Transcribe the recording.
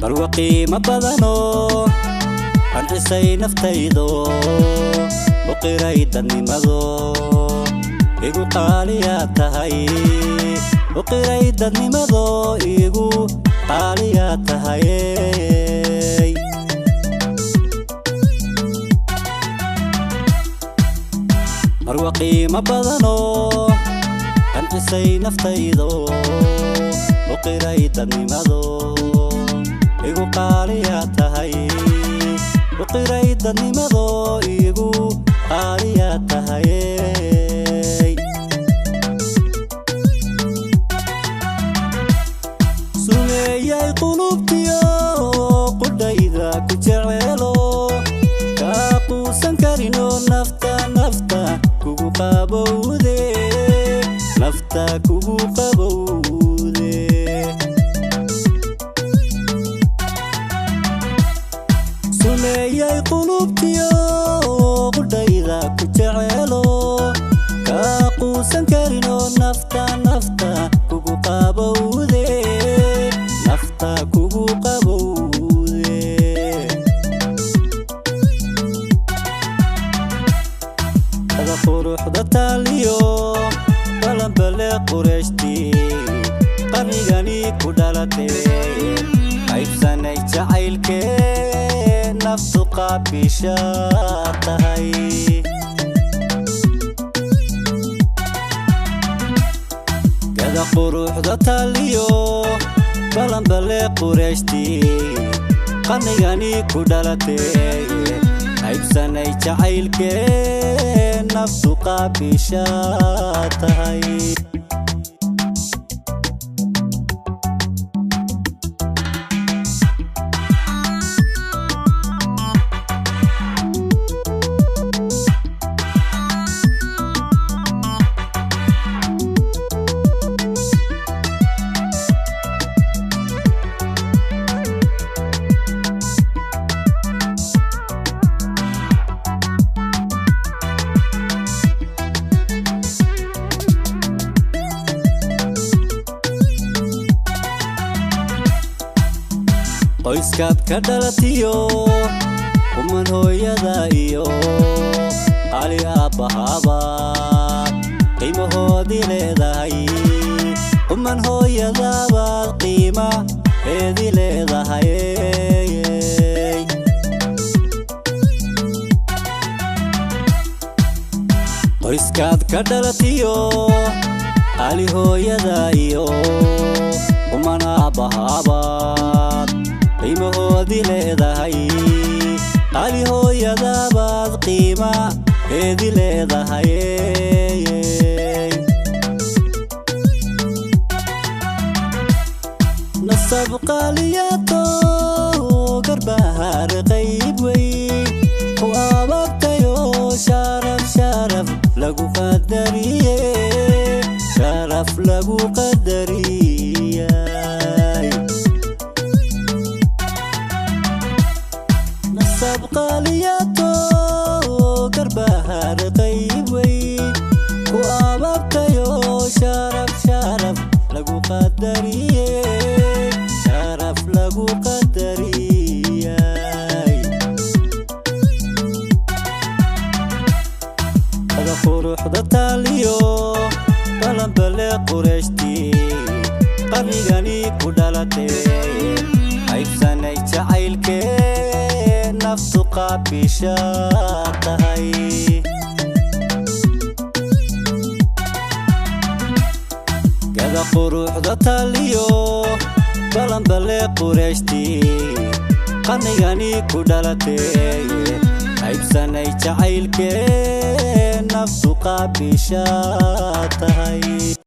marwaqi ma badano anxisay naftaydo uqiray dadnimado igu qaaliya tahay uqiray dadnimado igu qaaliya tahay marwaqi ma badano anxisay naftaydo uqiray dadnimado igu qaaliya tahay uqiray dadnimado igu qaaliya tahay sumeeyay qulubtiyo qudayda ku jecelo ka quusan karino nafta kugu qabowde nafta kugu qabowde sumeeyay qulubtiyo qudayda ku jecelo ka quusan karino nafta kugu qabowde nafta kugu qabowde هذا قروح ذا تاليو بلن بلي قرشتي قرنيغاني كودالتي عيب سنة جعيلكي نفسو قابشاتهاي هذا قروح ذا تاليو بلن بلي قرشتي قرنيغاني كودالتي عيب سنة جعيلكي نفسو قابشاتهاي qoyskaad ka dhalatiyo kuman hooyada iyo qali aabbahaaba qiimahoodii leedahay kuman hooyadabaad qiimaheedii leedahay qoyskaad ka dhalatiyo qali hooyada iyo kuman aabbahaaba qiimahoodii leedahay qali hooyadabaad qiimaheedii leedahay nasab qaaliyato garbahaar qayb weyn ku ababtayo sharaf lagu qadariye sharaf lagu qadariye سبقالياتو كربهار طيبوي كو أبابتيو شرف لغو قدريه شرف لغو قدريه هذا قروح ذا تاليو بلن بلي قرشتي قرنيغاني كودالتي عيب سنة جعيلكي نفسو قابشاتهاي كذا قروح ذا تاليو بلن بلي قرشتي قرنيغاني كودالتي عيب سنة جعيلكي نفسو قابشاتهاي